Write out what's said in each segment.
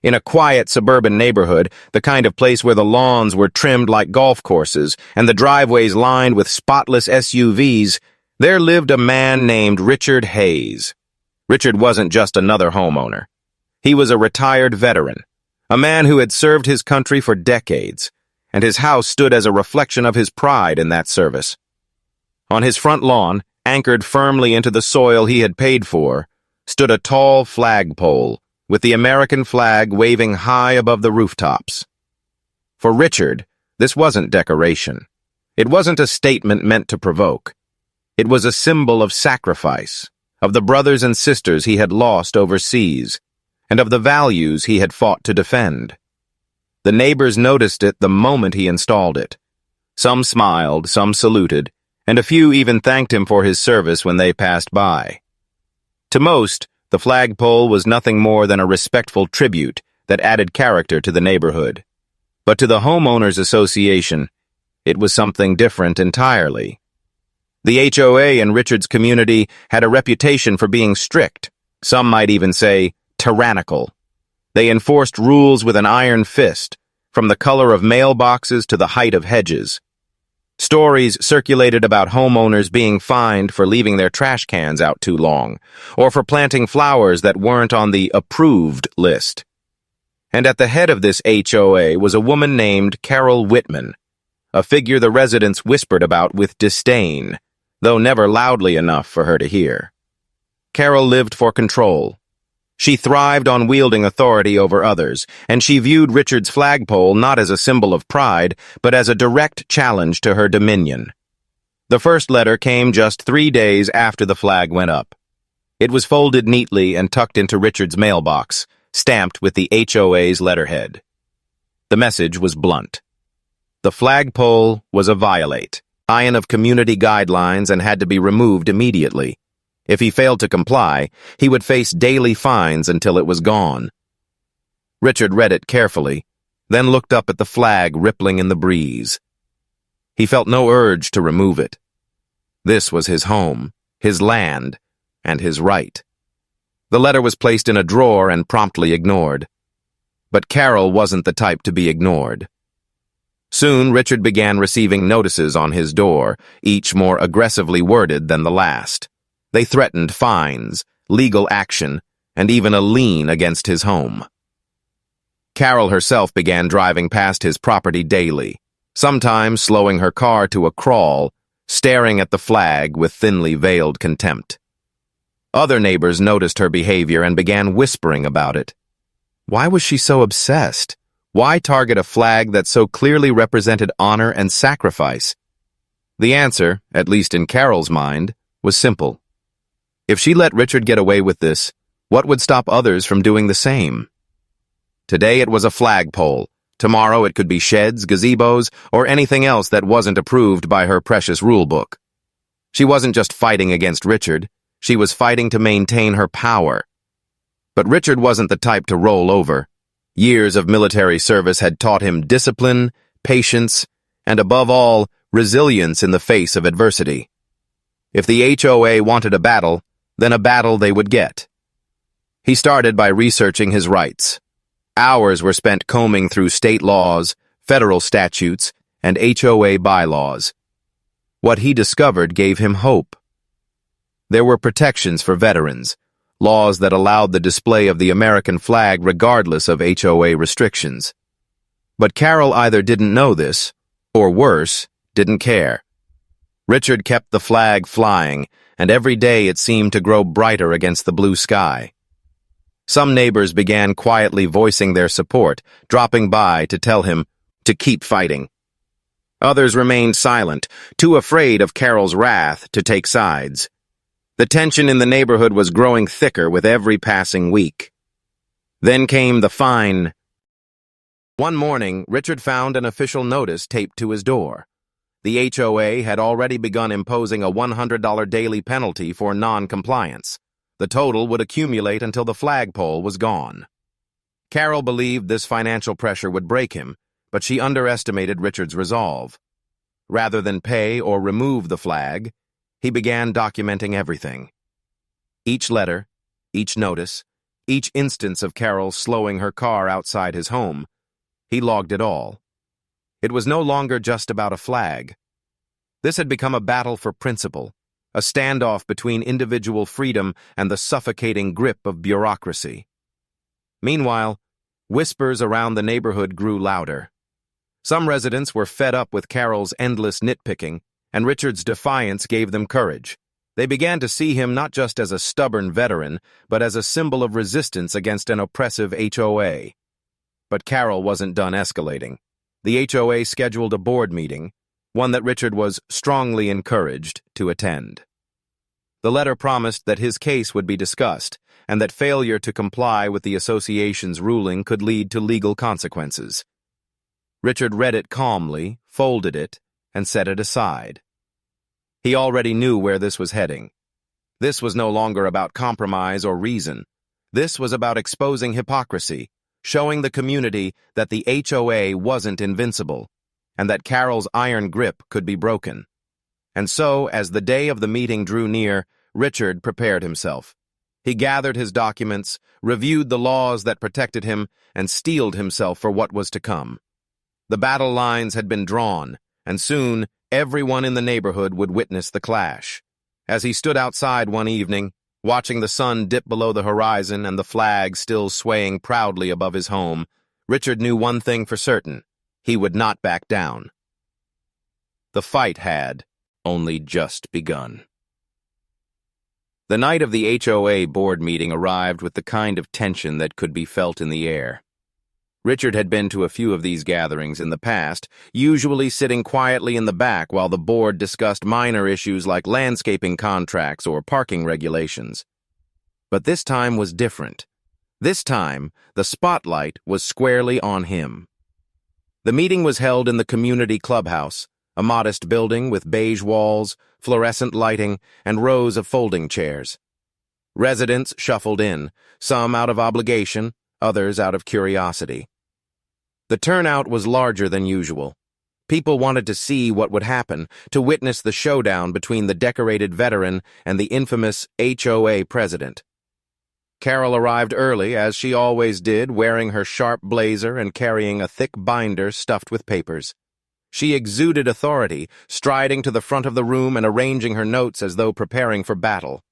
In a quiet suburban neighborhood, the kind of place where the lawns were trimmed like golf courses and the driveways lined with spotless SUVs, there lived a man named Richard Hayes. Richard wasn't just another homeowner. He was a retired veteran, a man who had served his country for decades, and his house stood as a reflection of his pride in that service. On his front lawn, anchored firmly into the soil he had paid for, stood a tall flagpole, with the American flag waving high above the rooftops. For Richard, this wasn't decoration. It wasn't a statement meant to provoke. It was a symbol of sacrifice, of the brothers and sisters he had lost overseas, and of the values he had fought to defend. The neighbors noticed it the moment he installed it. Some smiled, some saluted, and a few even thanked him for his service when they passed by. To most, the flagpole was nothing more than a respectful tribute that added character to the neighborhood. But to the Homeowners Association, it was something different entirely. The HOA in Richard's community had a reputation for being strict, some might even say tyrannical. They enforced rules with an iron fist, from the color of mailboxes to the height of hedges. Stories circulated about homeowners being fined for leaving their trash cans out too long, or for planting flowers that weren't on the approved list. And at the head of this HOA was a woman named Carol Whitman, a figure the residents whispered about with disdain, though never loudly enough for her to hear. Carol lived for control. She thrived on wielding authority over others, and she viewed Richard's flagpole not as a symbol of pride, but as a direct challenge to her dominion. The first letter came just 3 days after the flag went up. It was folded neatly and tucked into Richard's mailbox, stamped with the HOA's letterhead. The message was blunt. The flagpole was a violation of community guidelines and had to be removed immediately. If he failed to comply, he would face daily fines until it was gone. Richard read it carefully, then looked up at the flag rippling in the breeze. He felt no urge to remove it. This was his home, his land, and his right. The letter was placed in a drawer and promptly ignored. But Carol wasn't the type to be ignored. Soon, Richard began receiving notices on his door, each more aggressively worded than the last. They threatened fines, legal action, and even a lien against his home. Carol herself began driving past his property daily, sometimes slowing her car to a crawl, staring at the flag with thinly veiled contempt. Other neighbors noticed her behavior and began whispering about it. Why was she so obsessed? Why target a flag that so clearly represented honor and sacrifice? The answer, at least in Carol's mind, was simple. If she let Richard get away with this, what would stop others from doing the same? Today it was a flagpole. Tomorrow it could be sheds, gazebos, or anything else that wasn't approved by her precious rulebook. She wasn't just fighting against Richard, she was fighting to maintain her power. But Richard wasn't the type to roll over. Years of military service had taught him discipline, patience, and above all, resilience in the face of adversity. If the HOA wanted a battle, then a battle they would get. He started by researching his rights. Hours were spent combing through state laws, federal statutes, and HOA bylaws. What he discovered gave him hope. There were protections for veterans, laws that allowed the display of the American flag regardless of HOA restrictions. But Carol either didn't know this, or worse, didn't care. Richard kept the flag flying, and every day it seemed to grow brighter against the blue sky. Some neighbors began quietly voicing their support, dropping by to tell him to keep fighting. Others remained silent, too afraid of Carol's wrath to take sides. The tension in the neighborhood was growing thicker with every passing week. Then came the fine. One morning, Richard found an official notice taped to his door. The HOA had already begun imposing a $100 daily penalty for non-compliance. The total would accumulate until the flagpole was gone. Carol believed this financial pressure would break him, but she underestimated Richard's resolve. Rather than pay or remove the flag, he began documenting everything. Each letter, each notice, each instance of Carol slowing her car outside his home. He logged it all. It was no longer just about a flag. This had become a battle for principle, a standoff between individual freedom and the suffocating grip of bureaucracy. Meanwhile, whispers around the neighborhood grew louder. Some residents were fed up with Carol's endless nitpicking, and Richard's defiance gave them courage. They began to see him not just as a stubborn veteran, but as a symbol of resistance against an oppressive HOA. But Carol wasn't done escalating. The HOA scheduled a board meeting, one that Richard was strongly encouraged to attend. The letter promised that his case would be discussed, and that failure to comply with the association's ruling could lead to legal consequences. Richard read it calmly, folded it, and set it aside. He already knew where this was heading. This was no longer about compromise or reason. This was about exposing hypocrisy, showing the community that the HOA wasn't invincible, and that Carol's iron grip could be broken. And so, as the day of the meeting drew near, Richard prepared himself. He gathered his documents, reviewed the laws that protected him, and steeled himself for what was to come. The battle lines had been drawn, and soon everyone in the neighborhood would witness the clash. As he stood outside one evening, watching the sun dip below the horizon and the flag still swaying proudly above his home, Richard knew one thing for certain: he would not back down. The fight had only just begun. The night of the HOA board meeting arrived with the kind of tension that could be felt in the air. Richard had been to a few of these gatherings in the past, usually sitting quietly in the back while the board discussed minor issues like landscaping contracts or parking regulations. But this time was different. This time, the spotlight was squarely on him. The meeting was held in the community clubhouse, a modest building with beige walls, fluorescent lighting, and rows of folding chairs. Residents shuffled in, some out of obligation, others out of curiosity. The turnout was larger than usual. People wanted to see what would happen, to witness the showdown between the decorated veteran and the infamous HOA president. Carol arrived early, as she always did, wearing her sharp blazer and carrying a thick binder stuffed with papers. She exuded authority, striding to the front of the room and arranging her notes as though preparing for battle.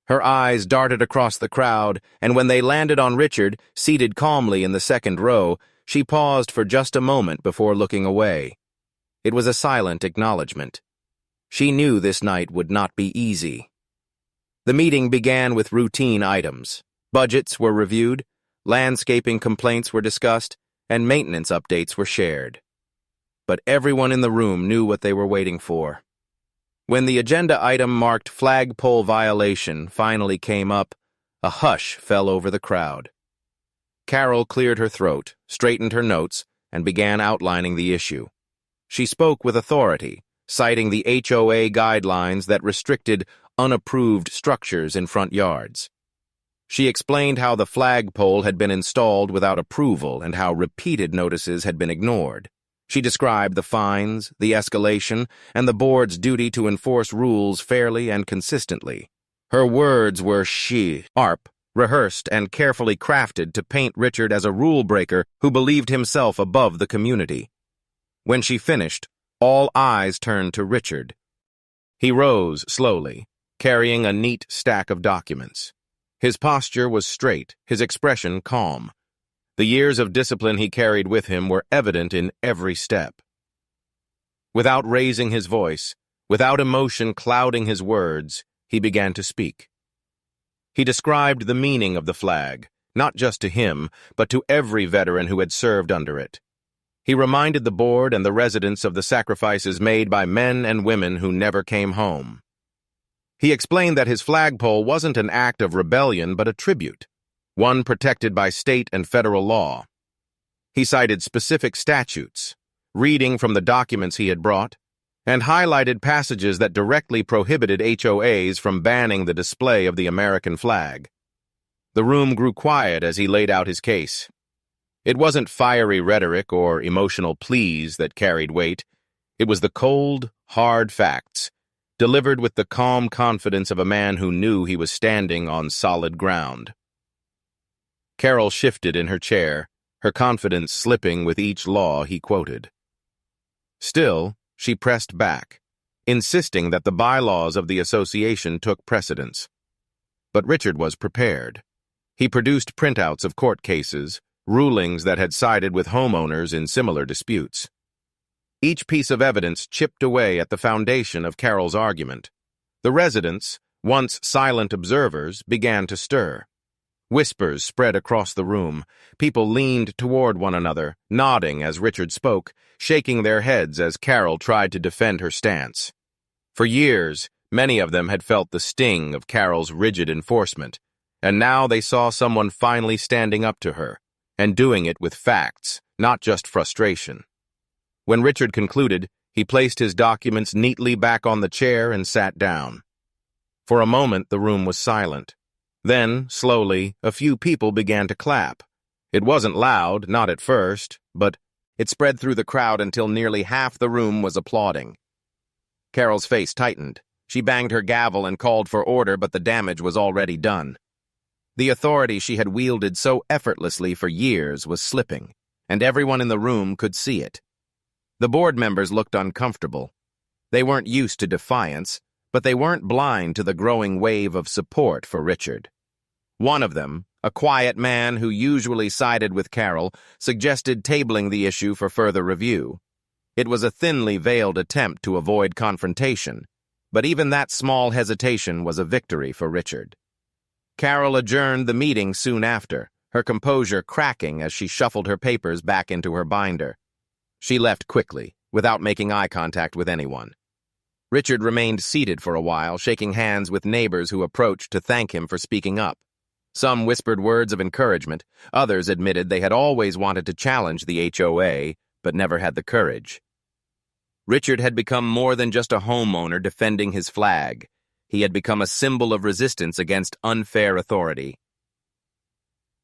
Her eyes darted across the crowd, and when they landed on Richard, seated calmly in the second row, she paused for just a moment before looking away. It was a silent acknowledgement. She knew this night would not be easy. The meeting began with routine items. Budgets were reviewed, landscaping complaints were discussed, and maintenance updates were shared. But everyone in the room knew what they were waiting for. When the agenda item marked flagpole violation finally came up, a hush fell over the crowd. Carol cleared her throat, straightened her notes, and began outlining the issue. She spoke with authority, citing the HOA guidelines that restricted unapproved structures in front yards. She explained how the flagpole had been installed without approval and how repeated notices had been ignored. She described the fines, the escalation, and the board's duty to enforce rules fairly and consistently. Her words were sharp, rehearsed, and carefully crafted to paint Richard as a rule-breaker who believed himself above the community. When she finished, all eyes turned to Richard. He rose slowly, carrying a neat stack of documents. His posture was straight, his expression calm. The years of discipline he carried with him were evident in every step. Without raising his voice, without emotion clouding his words, he began to speak. He described the meaning of the flag, not just to him, but to every veteran who had served under it. He reminded the board and the residents of the sacrifices made by men and women who never came home. He explained that his flagpole wasn't an act of rebellion but a tribute, one protected by state and federal law. He cited specific statutes, reading from the documents he had brought, and highlighted passages that directly prohibited HOAs from banning the display of the American flag. The room grew quiet as he laid out his case. It wasn't fiery rhetoric or emotional pleas that carried weight. It was the cold, hard facts, delivered with the calm confidence of a man who knew he was standing on solid ground. Carol shifted in her chair, her confidence slipping with each law he quoted. Still, she pressed back, insisting that the bylaws of the association took precedence. But Richard was prepared. He produced printouts of court cases, rulings that had sided with homeowners in similar disputes. Each piece of evidence chipped away at the foundation of Carol's argument. The residents, once silent observers, began to stir. Whispers spread across the room. People leaned toward one another, nodding as Richard spoke, shaking their heads as Carol tried to defend her stance. For years, many of them had felt the sting of Carol's rigid enforcement, and now they saw someone finally standing up to her, and doing it with facts, not just frustration. When Richard concluded, he placed his documents neatly back on the chair and sat down. For a moment, the room was silent. Then, slowly, a few people began to clap. It wasn't loud, not at first, but it spread through the crowd until nearly half the room was applauding. Carol's face tightened. She banged her gavel and called for order, but the damage was already done. The authority she had wielded so effortlessly for years was slipping, and everyone in the room could see it. The board members looked uncomfortable. They weren't used to defiance, but they weren't blind to the growing wave of support for Richard. One of them, a quiet man who usually sided with Carol, suggested tabling the issue for further review. It was a thinly veiled attempt to avoid confrontation, but even that small hesitation was a victory for Richard. Carol adjourned the meeting soon after, her composure cracking as she shuffled her papers back into her binder. She left quickly, without making eye contact with anyone. Richard remained seated for a while, shaking hands with neighbors who approached to thank him for speaking up. Some whispered words of encouragement, others admitted they had always wanted to challenge the HOA, but never had the courage. Richard had become more than just a homeowner defending his flag. He had become a symbol of resistance against unfair authority.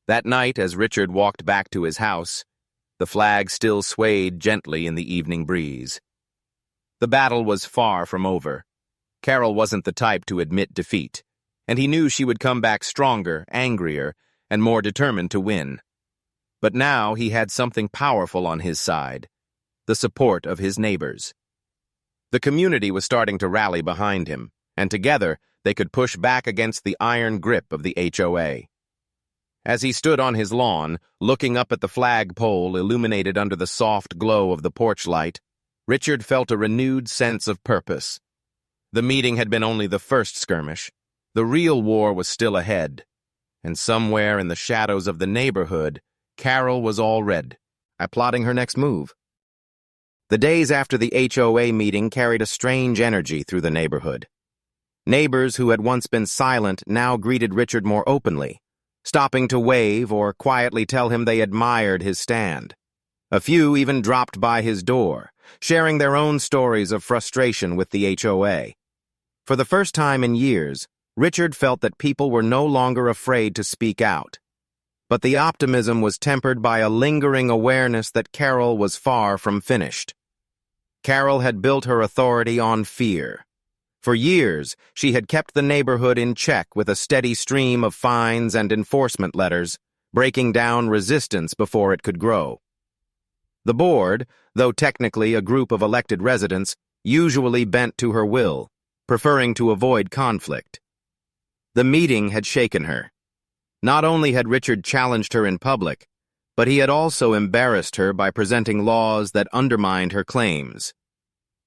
That night, as Richard walked back to his house, the flag still swayed gently in the evening breeze. The battle was far from over. Carol wasn't the type to admit defeat, and he knew she would come back stronger, angrier, and more determined to win. But now he had something powerful on his side, the support of his neighbors. The community was starting to rally behind him, and together they could push back against the iron grip of the HOA. As he stood on his lawn, looking up at the flagpole illuminated under the soft glow of the porch light, Richard felt a renewed sense of purpose. The meeting had been only the first skirmish. The real war was still ahead, and somewhere in the shadows of the neighborhood, Carol was already plotting her next move. The days after the HOA meeting carried a strange energy through the neighborhood. Neighbors who had once been silent now greeted Richard more openly, stopping to wave or quietly tell him they admired his stand. A few even dropped by his door, sharing their own stories of frustration with the HOA. For the first time in years, Richard felt that people were no longer afraid to speak out. But the optimism was tempered by a lingering awareness that Carol was far from finished. Carol had built her authority on fear. For years, she had kept the neighborhood in check with a steady stream of fines and enforcement letters, breaking down resistance before it could grow. The board, though technically a group of elected residents, usually bent to her will, preferring to avoid conflict. The meeting had shaken her. Not only had Richard challenged her in public, but he had also embarrassed her by presenting laws that undermined her claims.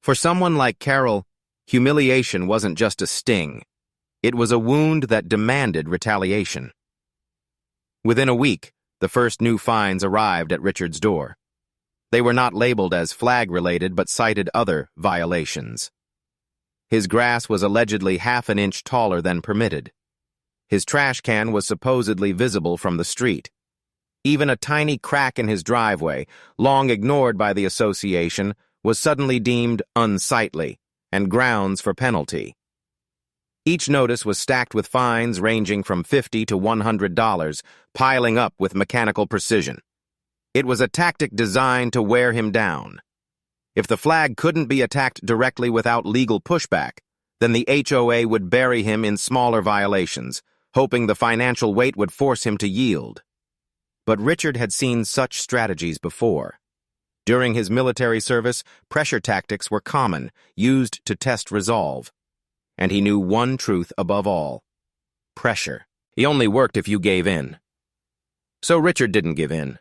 For someone like Carol, humiliation wasn't just a sting. It was a wound that demanded retaliation. Within a week, the first new fines arrived at Richard's door. They were not labeled as flag-related but cited other violations. His grass was allegedly half an inch taller than permitted. His trash can was supposedly visible from the street. Even a tiny crack in his driveway, long ignored by the association, was suddenly deemed unsightly and grounds for penalty. Each notice was stacked with fines ranging from $50 to $100, piling up with mechanical precision. It was a tactic designed to wear him down. If the flag couldn't be attacked directly without legal pushback, then the HOA would bury him in smaller violations, hoping the financial weight would force him to yield. But Richard had seen such strategies before. During his military service, pressure tactics were common, used to test resolve. And he knew one truth above all: pressure. He only worked if you gave in. So Richard didn't give in.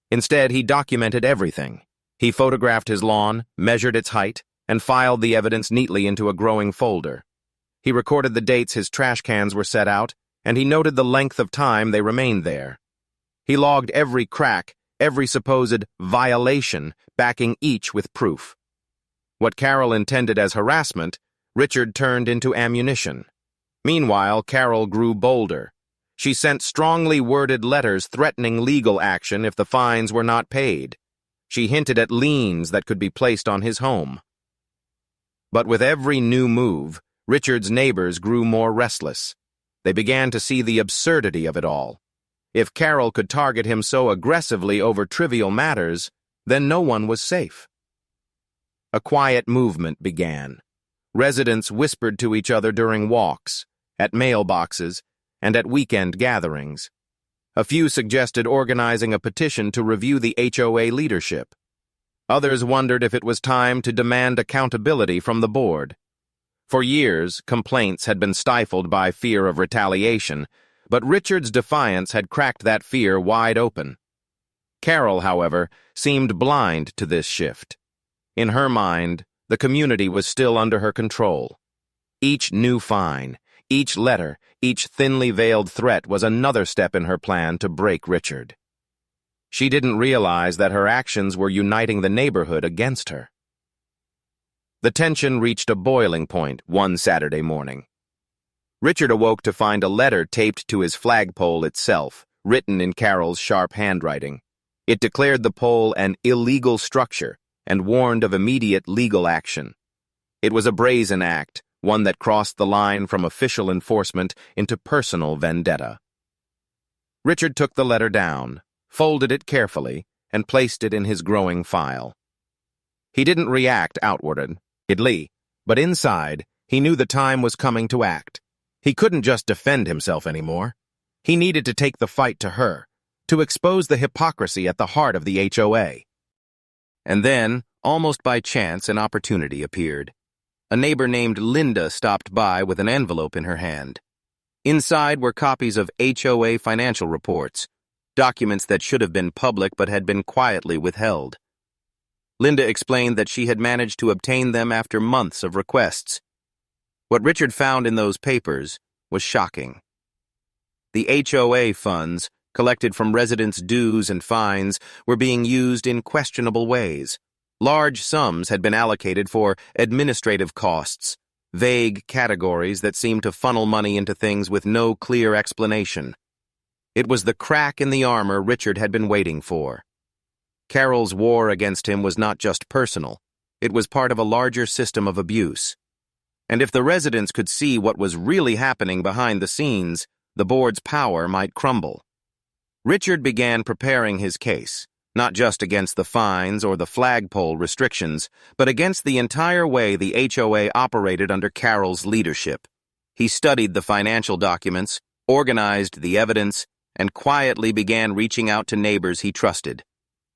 Instead, he documented everything. He photographed his lawn, measured its height, and filed the evidence neatly into a growing folder. He recorded the dates his trash cans were set out, and he noted the length of time they remained there. He logged every crack, every supposed violation, backing each with proof. What Carol intended as harassment, Richard turned into ammunition. Meanwhile, Carol grew bolder. She sent strongly worded letters threatening legal action if the fines were not paid. She hinted at liens that could be placed on his home. But with every new move, Richard's neighbors grew more restless. They began to see the absurdity of it all. If Carol could target him so aggressively over trivial matters, then no one was safe. A quiet movement began. Residents whispered to each other during walks, at mailboxes, and at weekend gatherings. A few suggested organizing a petition to review the HOA leadership. Others wondered if it was time to demand accountability from the board. For years, complaints had been stifled by fear of retaliation, but Richard's defiance had cracked that fear wide open. Carol, however, seemed blind to this shift. In her mind, the community was still under her control. Each new fine, each letter, each thinly veiled threat was another step in her plan to break Richard. She didn't realize that her actions were uniting the neighborhood against her. The tension reached a boiling point one Saturday morning. Richard awoke to find a letter taped to his flagpole itself, written in Carol's sharp handwriting. It declared the pole an illegal structure and warned of immediate legal action. It was a brazen act, one that crossed the line from official enforcement into personal vendetta. Richard took the letter down, folded it carefully, and placed it in his growing file. He didn't react outwardly, but inside, he knew the time was coming to act. He couldn't just defend himself anymore. He needed to take the fight to her, to expose the hypocrisy at the heart of the HOA. And then, almost by chance, an opportunity appeared. A neighbor named Linda stopped by with an envelope in her hand. Inside were copies of HOA financial reports, documents that should have been public but had been quietly withheld. Linda explained that she had managed to obtain them after months of requests. What Richard found in those papers was shocking. The HOA funds, collected from residents' dues and fines, were being used in questionable ways. Large sums had been allocated for administrative costs, vague categories that seemed to funnel money into things with no clear explanation. It was the crack in the armor Richard had been waiting for. Carol's war against him was not just personal. It was part of a larger system of abuse. And if the residents could see what was really happening behind the scenes, the board's power might crumble. Richard began preparing his case, not just against the fines or the flagpole restrictions, but against the entire way the HOA operated under Carol's leadership. He studied the financial documents, organized the evidence, and quietly began reaching out to neighbors he trusted.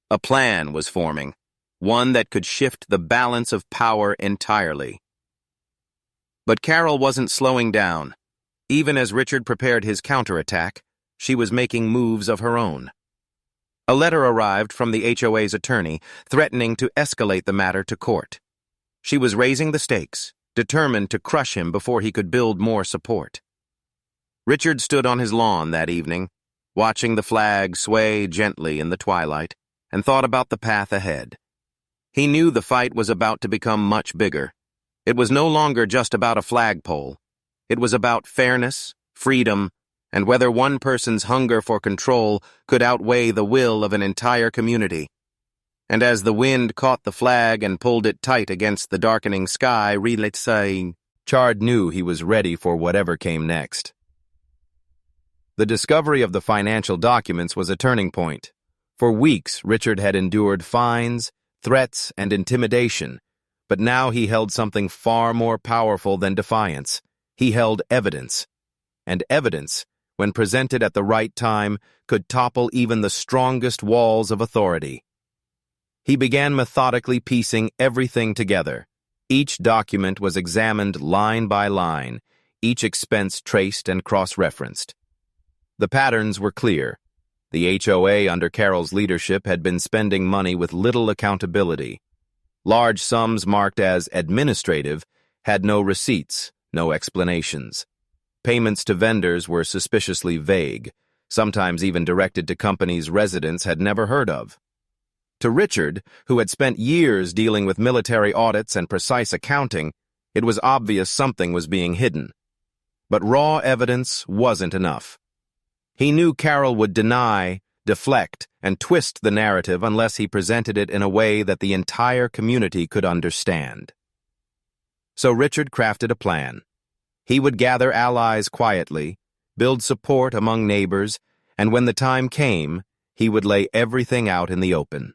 A plan was forming, one that could shift the balance of power entirely. But Carol wasn't slowing down. Even as Richard prepared his counterattack, she was making moves of her own. A letter arrived from the HOA's attorney, threatening to escalate the matter to court. She was raising the stakes, determined to crush him before he could build more support. Richard stood on his lawn that evening, watching the flag sway gently in the twilight, and thought about the path ahead. He knew the fight was about to become much bigger. It was no longer just about a flagpole. It was about fairness, freedom, and whether one person's hunger for control could outweigh the will of an entire community. And as the wind caught the flag and pulled it tight against the darkening sky, Richard knew he was ready for whatever came next. The discovery of the financial documents was a turning point. For weeks, Richard had endured fines, threats, and intimidation, but now he held something far more powerful than defiance. He held evidence. And evidence, when presented at the right time, could topple even the strongest walls of authority. He began methodically piecing everything together. Each document was examined line by line, each expense traced and cross-referenced. The patterns were clear. The HOA under Carol's leadership had been spending money with little accountability. Large sums marked as administrative had no receipts, no explanations. Payments to vendors were suspiciously vague, sometimes even directed to companies residents had never heard of. To Richard, who had spent years dealing with military audits and precise accounting, it was obvious something was being hidden. But raw evidence wasn't enough. He knew Carol would deny, deflect, and twist the narrative unless he presented it in a way that the entire community could understand. So Richard crafted a plan. He would gather allies quietly, build support among neighbors, and when the time came, he would lay everything out in the open.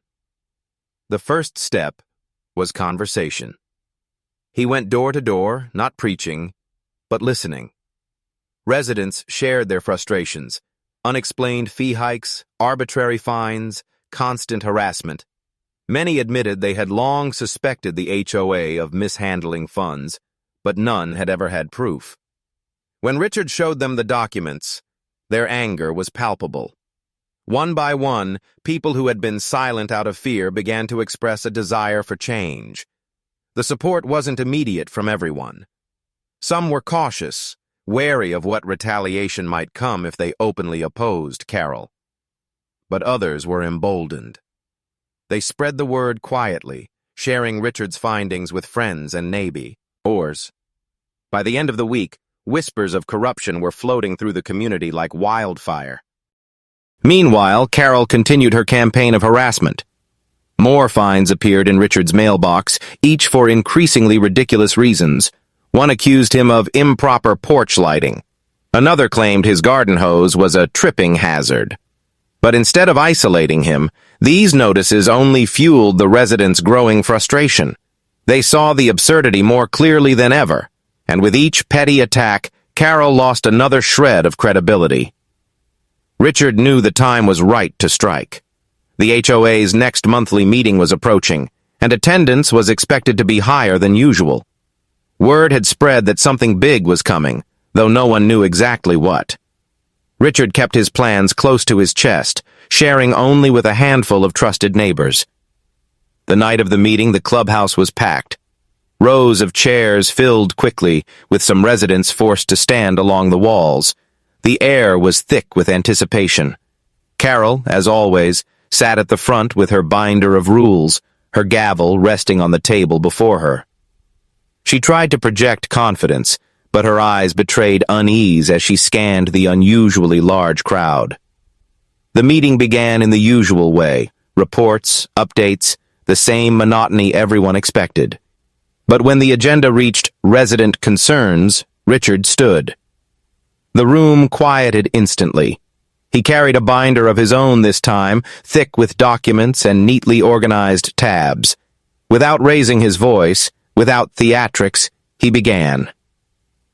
The first step was conversation. He went door to door, not preaching, but listening. Residents shared their frustrations, unexplained fee hikes, arbitrary fines, constant harassment. Many admitted they had long suspected the HOA of mishandling funds, but none had ever had proof. When Richard showed them the documents, their anger was palpable. One by one, people who had been silent out of fear began to express a desire for change. The support wasn't immediate from everyone. Some were cautious, wary of what retaliation might come if they openly opposed Carol. But others were emboldened. They spread the word quietly, sharing Richard's findings with friends and neighbors. By the end of the week, whispers of corruption were floating through the community like wildfire. Meanwhile, Carol continued her campaign of harassment. More fines appeared in Richard's mailbox, each for increasingly ridiculous reasons. One accused him of improper porch lighting. Another claimed his garden hose was a tripping hazard. But instead of isolating him, these notices only fueled the residents' growing frustration. They saw the absurdity more clearly than ever, and with each petty attack, Carol lost another shred of credibility. Richard knew the time was right to strike. The HOA's next monthly meeting was approaching, and attendance was expected to be higher than usual. Word had spread that something big was coming, though no one knew exactly what. Richard kept his plans close to his chest, sharing only with a handful of trusted neighbors. The night of the meeting, the clubhouse was packed. Rows of chairs filled quickly, with some residents forced to stand along the walls. The air was thick with anticipation. Carol, as always, sat at the front with her binder of rules, her gavel resting on the table before her. She tried to project confidence, but her eyes betrayed unease as she scanned the unusually large crowd. The meeting began in the usual way, reports, updates, the same monotony everyone expected. But when the agenda reached resident concerns, Richard stood. The room quieted instantly. He carried a binder of his own this time, thick with documents and neatly organized tabs. Without raising his voice, without theatrics, he began.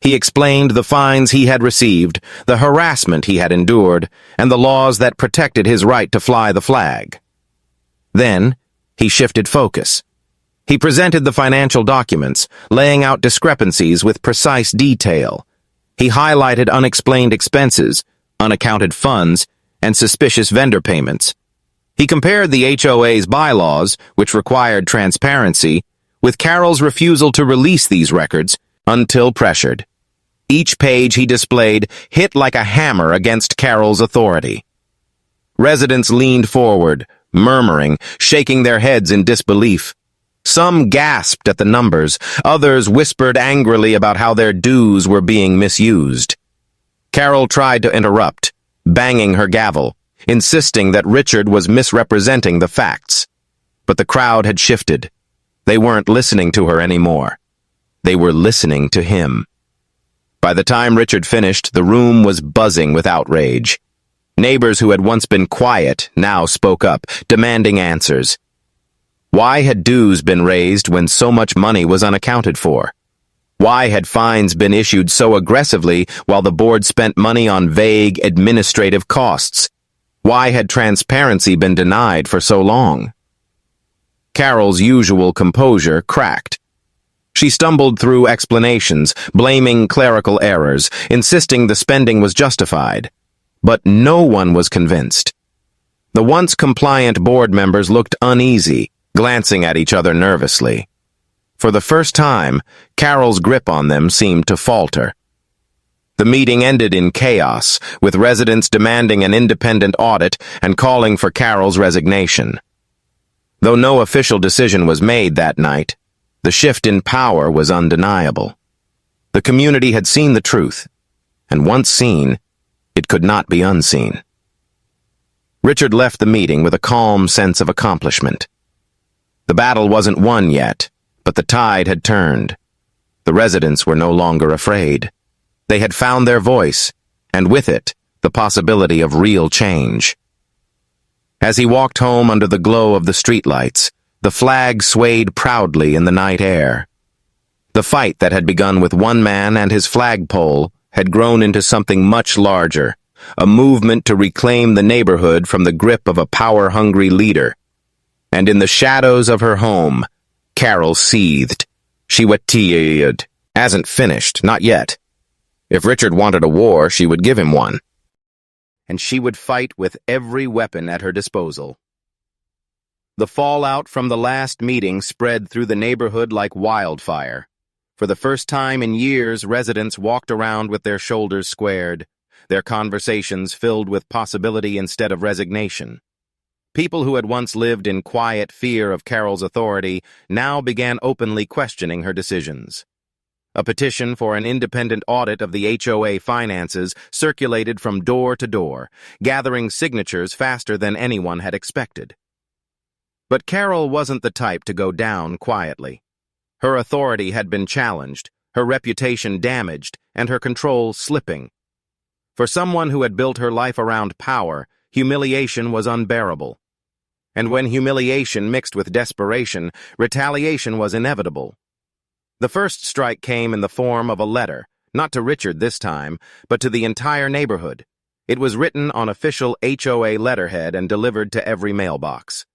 He explained the fines he had received, the harassment he had endured, and the laws that protected his right to fly the flag. Then, he shifted focus. He presented the financial documents, laying out discrepancies with precise detail. He highlighted unexplained expenses, unaccounted funds, and suspicious vendor payments. He compared the HOA's bylaws, which required transparency, with Carol's refusal to release these records until pressured. Each page he displayed hit like a hammer against Carol's authority. Residents leaned forward, murmuring, shaking their heads in disbelief. Some gasped at the numbers, others whispered angrily about how their dues were being misused. Carol tried to interrupt, banging her gavel, insisting that Richard was misrepresenting the facts. But the crowd had shifted. They weren't listening to her anymore. They were listening to him. By the time Richard finished, the room was buzzing with outrage. Neighbors who had once been quiet now spoke up, demanding answers. Why had dues been raised when so much money was unaccounted for? Why had fines been issued so aggressively while the board spent money on vague administrative costs? Why had transparency been denied for so long? Carol's usual composure cracked. She stumbled through explanations, blaming clerical errors, insisting the spending was justified. But no one was convinced. The once compliant board members looked uneasy, glancing at each other nervously. For the first time, Carol's grip on them seemed to falter. The meeting ended in chaos, with residents demanding an independent audit and calling for Carol's resignation. Though no official decision was made that night, the shift in power was undeniable. The community had seen the truth, and once seen, it could not be unseen. Richard left the meeting with a calm sense of accomplishment. The battle wasn't won yet, but the tide had turned. The residents were no longer afraid. They had found their voice, and with it, the possibility of real change. As he walked home under the glow of the streetlights, the flag swayed proudly in the night air. The fight that had begun with one man and his flagpole had grown into something much larger, a movement to reclaim the neighborhood from the grip of a power-hungry leader. And in the shadows of her home, Carol seethed. She waited. Hasn't finished, not yet. If Richard wanted a war, she would give him one. And she would fight with every weapon at her disposal. The fallout from the last meeting spread through the neighborhood like wildfire. For the first time in years, residents walked around with their shoulders squared, their conversations filled with possibility instead of resignation. People who had once lived in quiet fear of Carol's authority now began openly questioning her decisions. A petition for an independent audit of the HOA finances circulated from door to door, gathering signatures faster than anyone had expected. But Carol wasn't the type to go down quietly. Her authority had been challenged, her reputation damaged, and her control slipping. For someone who had built her life around power, humiliation was unbearable. And when humiliation mixed with desperation, retaliation was inevitable. The first strike came in the form of a letter, not to Richard this time, but to the entire neighborhood. It was written on official HOA letterhead and delivered to every mailbox.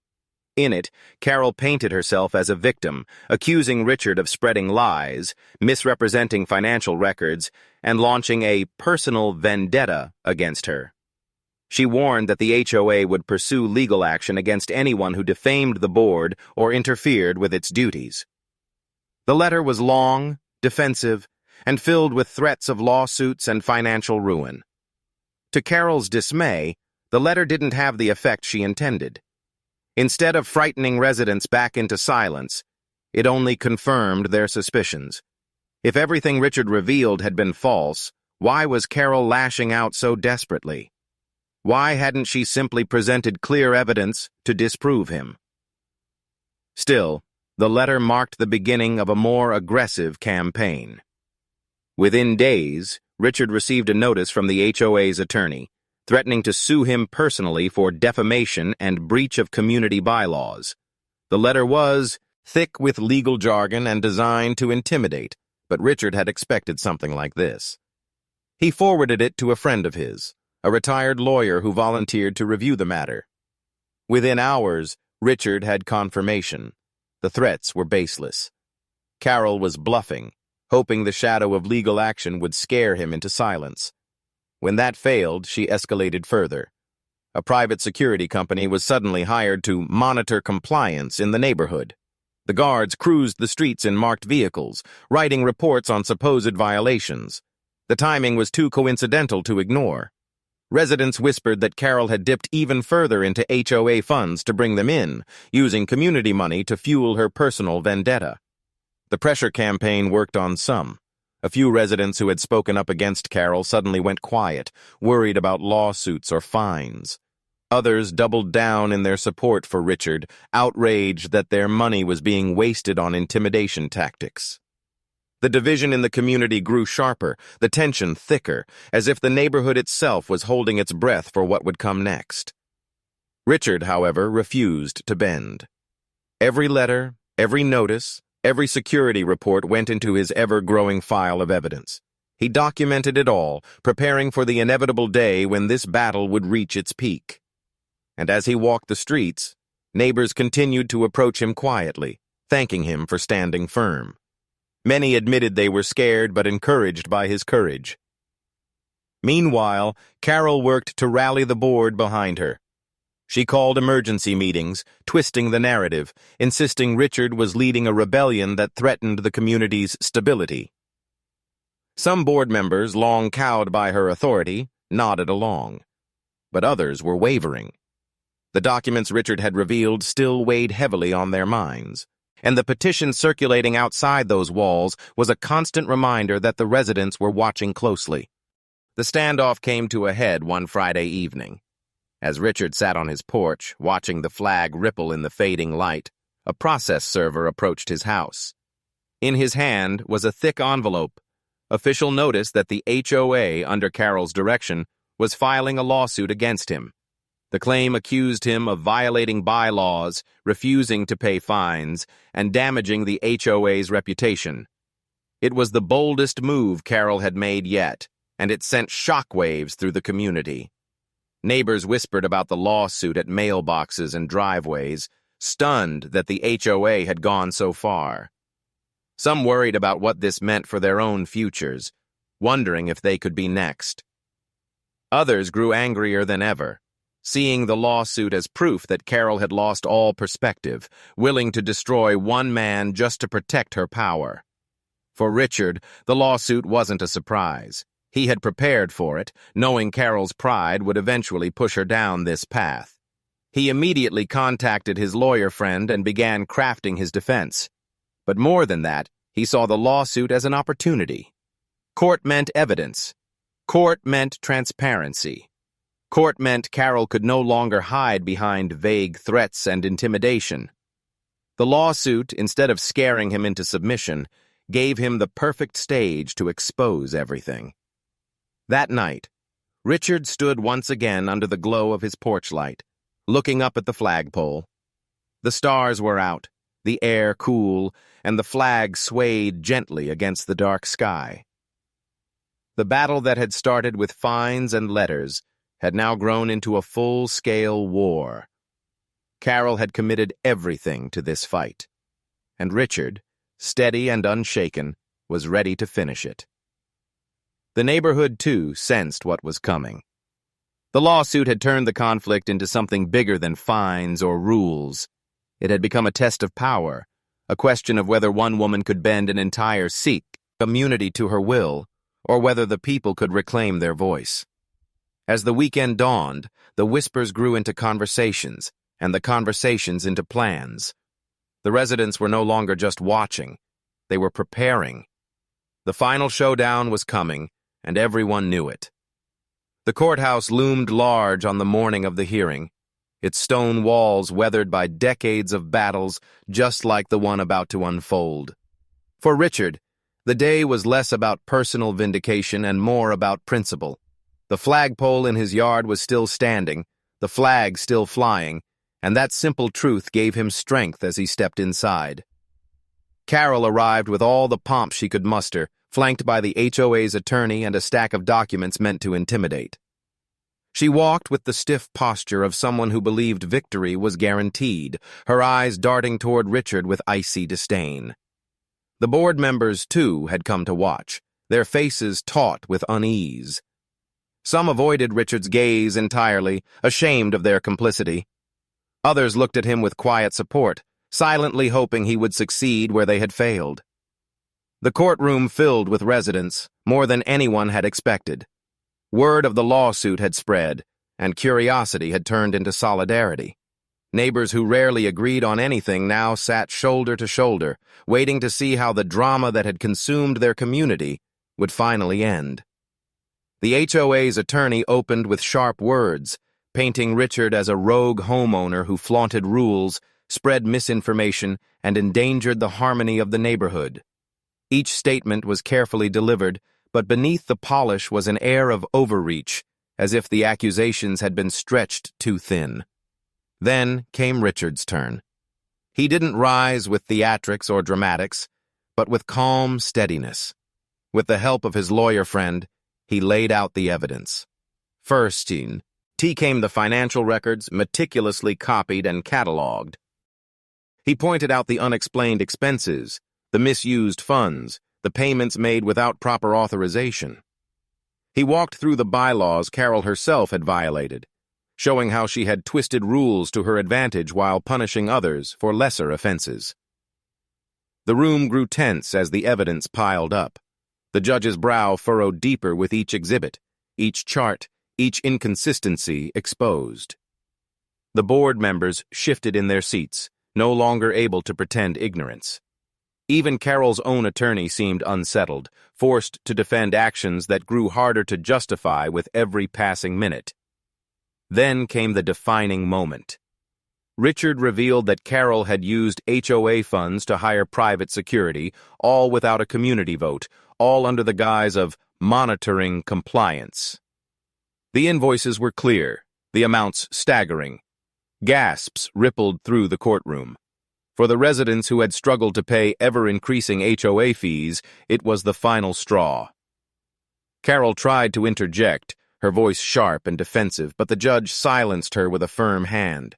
In it, Carol painted herself as a victim, accusing Richard of spreading lies, misrepresenting financial records, and launching a personal vendetta against her. She warned that the HOA would pursue legal action against anyone who defamed the board or interfered with its duties. The letter was long, defensive, and filled with threats of lawsuits and financial ruin. To Carol's dismay, the letter didn't have the effect she intended. Instead of frightening residents back into silence, it only confirmed their suspicions. If everything Richard revealed had been false, why was Carol lashing out so desperately? Why hadn't she simply presented clear evidence to disprove him? Still, the letter marked the beginning of a more aggressive campaign. Within days, Richard received a notice from the HOA's attorney, threatening to sue him personally for defamation and breach of community bylaws. The letter was thick with legal jargon and designed to intimidate, but Richard had expected something like this. He forwarded it to a friend of his, a retired lawyer who volunteered to review the matter. Within hours, Richard had confirmation. The threats were baseless. Carol was bluffing, hoping the shadow of legal action would scare him into silence. When that failed, she escalated further. A private security company was suddenly hired to monitor compliance in the neighborhood. The guards cruised the streets in marked vehicles, writing reports on supposed violations. The timing was too coincidental to ignore. Residents whispered that Carol had dipped even further into HOA funds to bring them in, using community money to fuel her personal vendetta. The pressure campaign worked on some. A few residents who had spoken up against Carol suddenly went quiet, worried about lawsuits or fines. Others doubled down in their support for Richard, outraged that their money was being wasted on intimidation tactics. The division in the community grew sharper, the tension thicker, as if the neighborhood itself was holding its breath for what would come next. Richard, however, refused to bend. Every letter, every notice, Every security report went into his ever-growing file of evidence. He documented it all, preparing for the inevitable day when this battle would reach its peak. And as he walked the streets, neighbors continued to approach him quietly, thanking him for standing firm. Many admitted they were scared but encouraged by his courage. Meanwhile, Carol worked to rally the board behind her. She called emergency meetings, twisting the narrative, insisting Richard was leading a rebellion that threatened the community's stability. Some board members, long cowed by her authority, nodded along, but others were wavering. The documents Richard had revealed still weighed heavily on their minds, and the petition circulating outside those walls was a constant reminder that the residents were watching closely. The standoff came to a head one Friday evening. As Richard sat on his porch, watching the flag ripple in the fading light, a process server approached his house. In his hand was a thick envelope, official notice that the HOA, under Carol's direction, was filing a lawsuit against him. The claim accused him of violating bylaws, refusing to pay fines, and damaging the HOA's reputation. It was the boldest move Carol had made yet, and it sent shockwaves through the community. Neighbors whispered about the lawsuit at mailboxes and driveways, stunned that the HOA had gone so far. Some worried about what this meant for their own futures, wondering if they could be next. Others grew angrier than ever, seeing the lawsuit as proof that Carol had lost all perspective, willing to destroy one man just to protect her power. For Richard, the lawsuit wasn't a surprise. He had prepared for it, knowing Carol's pride would eventually push her down this path. He immediately contacted his lawyer friend and began crafting his defense. But more than that, he saw the lawsuit as an opportunity. Court meant evidence. Court meant transparency. Court meant Carol could no longer hide behind vague threats and intimidation. The lawsuit, instead of scaring him into submission, gave him the perfect stage to expose everything. That night, Richard stood once again under the glow of his porch light, looking up at the flagpole. The stars were out, the air cool, and the flag swayed gently against the dark sky. The battle that had started with fines and letters had now grown into a full-scale war. Carol had committed everything to this fight, and Richard, steady and unshaken, was ready to finish it. The neighborhood, too, sensed what was coming. The lawsuit had turned the conflict into something bigger than fines or rules. It had become a test of power, a question of whether one woman could bend an entire Sikh community to her will, or whether the people could reclaim their voice. As the weekend dawned, the whispers grew into conversations, and the conversations into plans. The residents were no longer just watching, they were preparing. The final showdown was coming, and everyone knew it. The courthouse loomed large on the morning of the hearing, its stone walls weathered by decades of battles just like the one about to unfold. For Richard, the day was less about personal vindication and more about principle. The flagpole in his yard was still standing, the flag still flying, and that simple truth gave him strength as he stepped inside. Carol arrived with all the pomp she could muster, flanked by the HOA's attorney and a stack of documents meant to intimidate. She walked with the stiff posture of someone who believed victory was guaranteed, her eyes darting toward Richard with icy disdain. The board members, too, had come to watch, their faces taut with unease. Some avoided Richard's gaze entirely, ashamed of their complicity. Others looked at him with quiet support, silently hoping he would succeed where they had failed. The courtroom filled with residents, more than anyone had expected. Word of the lawsuit had spread, and curiosity had turned into solidarity. Neighbors who rarely agreed on anything now sat shoulder to shoulder, waiting to see how the drama that had consumed their community would finally end. The HOA's attorney opened with sharp words, painting Richard as a rogue homeowner who flaunted rules, spread misinformation, and endangered the harmony of the neighborhood. Each statement was carefully delivered, but beneath the polish was an air of overreach, as if the accusations had been stretched too thin. Then came Richard's turn. He didn't rise with theatrics or dramatics, but with calm steadiness. With the help of his lawyer friend, he laid out the evidence. First, came the financial records, meticulously copied and cataloged. He pointed out the unexplained expenses, the misused funds, the payments made without proper authorization. He walked through the bylaws Carol herself had violated, showing how she had twisted rules to her advantage while punishing others for lesser offenses. The room grew tense as the evidence piled up. The judge's brow furrowed deeper with each exhibit, each chart, each inconsistency exposed. The board members shifted in their seats, no longer able to pretend ignorance. Even Carol's own attorney seemed unsettled, forced to defend actions that grew harder to justify with every passing minute. Then came the defining moment. Richard revealed that Carol had used HOA funds to hire private security, all without a community vote, all under the guise of monitoring compliance. The invoices were clear, the amounts staggering. Gasps rippled through the courtroom. For the residents who had struggled to pay ever-increasing HOA fees, it was the final straw. Carol tried to interject, her voice sharp and defensive, but the judge silenced her with a firm hand.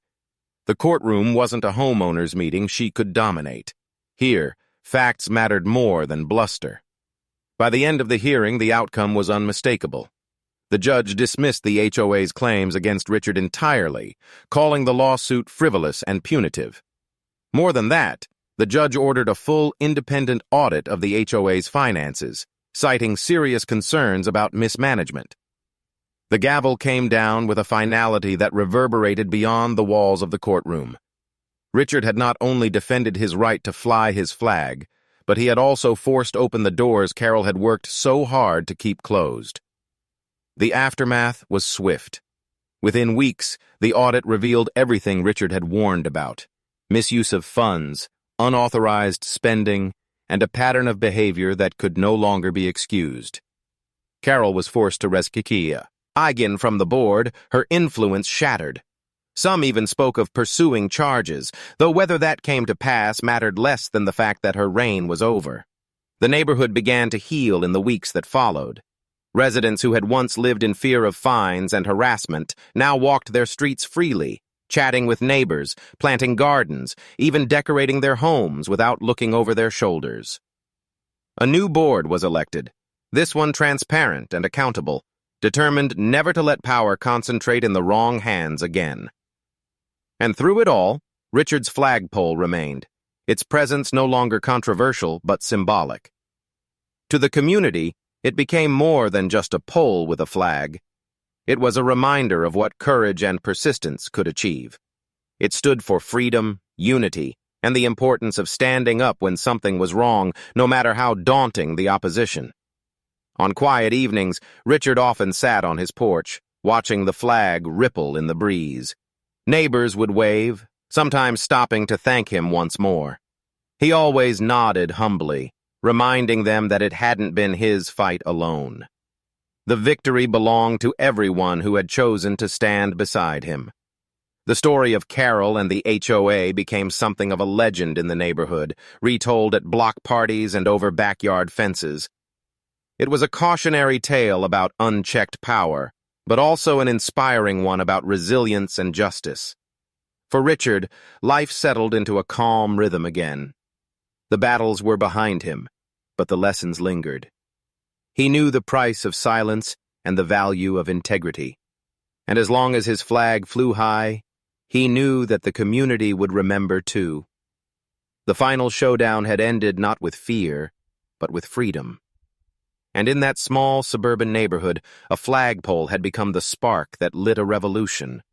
The courtroom wasn't a homeowners meeting she could dominate. Here, facts mattered more than bluster. By the end of the hearing, the outcome was unmistakable. The judge dismissed the HOA's claims against Richard entirely, calling the lawsuit frivolous and punitive. More than that, the judge ordered a full independent audit of the HOA's finances, citing serious concerns about mismanagement. The gavel came down with a finality that reverberated beyond the walls of the courtroom. Richard had not only defended his right to fly his flag, but he had also forced open the doors Carol had worked so hard to keep closed. The aftermath was swift. Within weeks, the audit revealed everything Richard had warned about: misuse of funds, unauthorized spending, and a pattern of behavior that could no longer be excused. Carol was forced to resign from the board, her influence shattered. Some even spoke of pursuing charges, though whether that came to pass mattered less than the fact that her reign was over. The neighborhood began to heal in the weeks that followed. Residents who had once lived in fear of fines and harassment now walked their streets freely, chatting with neighbors, planting gardens, even decorating their homes without looking over their shoulders. A new board was elected, this one transparent and accountable, determined never to let power concentrate in the wrong hands again. And through it all, Richard's flagpole remained, its presence no longer controversial but symbolic. To the community, it became more than just a pole with a flag. It was a reminder of what courage and persistence could achieve. It stood for freedom, unity, and the importance of standing up when something was wrong, no matter how daunting the opposition. On quiet evenings, Richard often sat on his porch, watching the flag ripple in the breeze. Neighbors would wave, sometimes stopping to thank him once more. He always nodded humbly, reminding them that it hadn't been his fight alone. The victory belonged to everyone who had chosen to stand beside him. The story of Carol and the HOA became something of a legend in the neighborhood, retold at block parties and over backyard fences. It was a cautionary tale about unchecked power, but also an inspiring one about resilience and justice. For Richard, life settled into a calm rhythm again. The battles were behind him, but the lessons lingered. He knew the price of silence and the value of integrity. And as long as his flag flew high, he knew that the community would remember too. The final showdown had ended not with fear, but with freedom. And in that small suburban neighborhood, a flagpole had become the spark that lit a revolution,